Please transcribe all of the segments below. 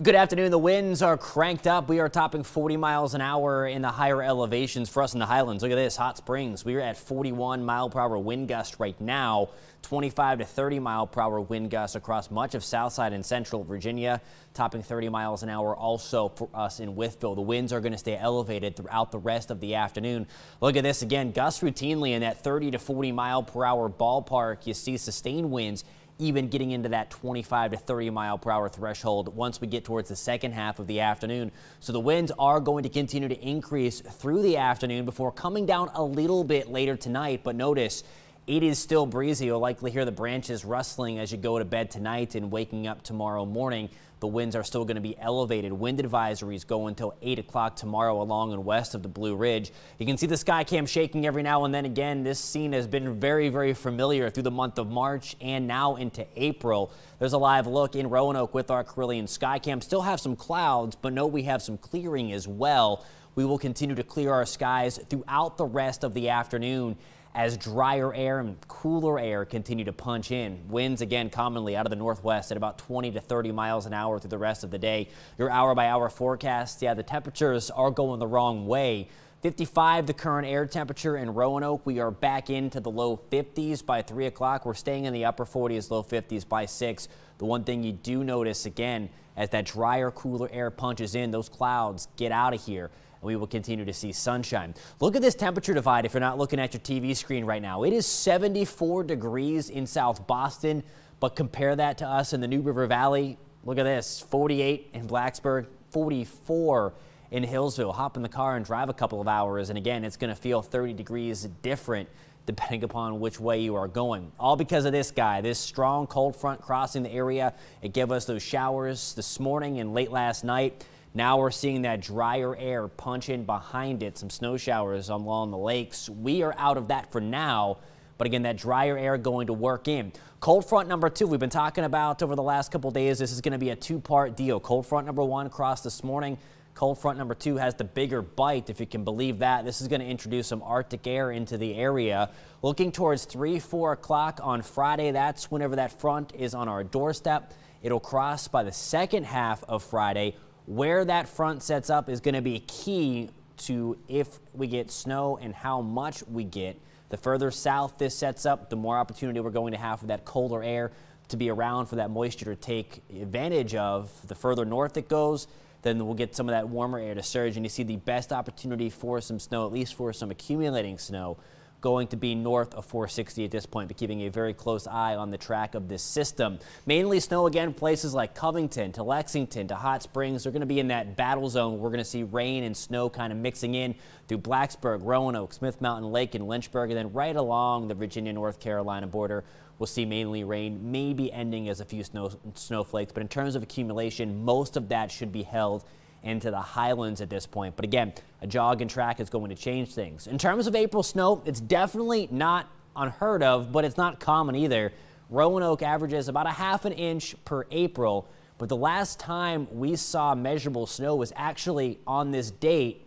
Good afternoon. The winds are cranked up. We are topping 40 miles an hour in the higher elevations for us in the highlands. Look at this, Hot Springs. We are at 41 mile per hour wind gust right now, 25 to 30 mile per hour wind gusts across much of Southside and Central Virginia, topping 30 miles an hour also for us in Wytheville. The winds are going to stay elevated throughout the rest of the afternoon. Look at this again, gusts routinely in that 30 to 40 mile per hour ballpark. You see sustained winds even getting into that 25 to 30 mile per hour threshold once we get towards the second half of the afternoon. So the winds are going to continue to increase through the afternoon before coming down a little bit later tonight. But notice it is still breezy. You'll likely hear the branches rustling as you go to bed tonight and waking up tomorrow morning. The winds are still going to be elevated. Wind advisories go until 8 o'clock tomorrow along and west of the Blue Ridge. You can see the Skycam shaking every now and then. Again, this scene has been very, very familiar through the month of March and now into April. There's a live look in Roanoke with our Carilion Skycam. Still have some clouds, but note we have some clearing as well. We will continue to clear our skies throughout the rest of the afternoon as drier air and cooler air continue to punch in. Winds again commonly out of the northwest at about 20 to 30 miles an hour through the rest of the day. Your hour by hour forecast, yeah, the temperatures are going the wrong way. 55 the current air temperature in Roanoke. We are back into the low 50s by 3 o'clock. We're staying in the upper 40s, low 50s by 6. The one thing you do notice again, as that drier, cooler air punches in, those clouds get out of here. And we will continue to see sunshine. Look at this temperature divide if you're not looking at your TV screen right now. It is 74 degrees in South Boston, but compare that to us in the New River Valley. Look at this, 48 in Blacksburg, 44 in Hillsville. Hop in the car and drive a couple of hours, and again, it's going to feel 30 degrees different depending upon which way you are going. All because of this guy, this strong cold front crossing the area. It gave us those showers this morning and late last night. Now we're seeing that drier air punch in behind it, some snow showers along the lakes. We are out of that for now, but again, that drier air going to work in. Cold front number 2, we've been talking about over the last couple days. This is going to be a two-part deal. Cold front number 1 crossed this morning. Cold front number 2 has the bigger bite, if you can believe that. This is going to introduce some Arctic air into the area. Looking towards 3, 4 o'clock on Friday, that's whenever that front is on our doorstep. It'll cross by the second half of Friday. Where that front sets up is going to be key to if we get snow and how much we get. The further south this sets up, the more opportunity we're going to have for that colder air to be around for that moisture to take advantage of. The further north it goes, then we'll get some of that warmer air to surge, and you see the best opportunity for some snow, at least for some accumulating snow, going to be north of 460 at this point, but keeping a very close eye on the track of this system. Mainly snow again, places like Covington to Lexington to Hot Springs. They're going to be in that battle zone. We're going to see rain and snow kind of mixing in through Blacksburg, Roanoke, Smith Mountain Lake, and Lynchburg, and then right along the Virginia-North Carolina border, we'll see mainly rain, maybe ending as a few snowflakes. But in terms of accumulation, most of that should be held into the highlands at this point. But again, a jog and track is going to change things. In terms of April snow, it's definitely not unheard of, but it's not common either. Roanoke averages about a ½ an inch per April, but the last time we saw measurable snow was actually on this date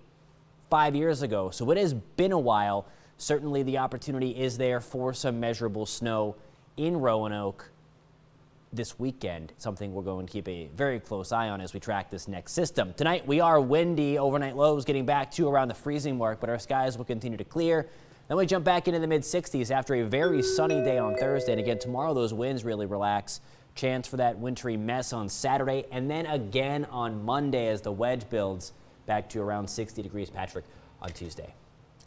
5 years ago. So it has been a while. Certainly the opportunity is there for some measurable snow in Roanoke this weekend, something we're going to keep a very close eye on as we track this next system. Tonight we are windy, overnight lows getting back to around the freezing mark, but our skies will continue to clear. Then we jump back into the mid-60s after a very sunny day on Thursday, and again tomorrow those winds really relax. Chance for that wintry mess on Saturday, and then again on Monday as the wedge builds back to around 60 degrees, Patrick, on Tuesday.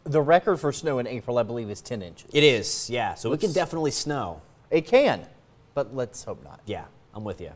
The record for snow in April, I believe, is 10 inches. It is, yeah, so it can definitely snow. It can, but let's hope not. Yeah, I'm with you.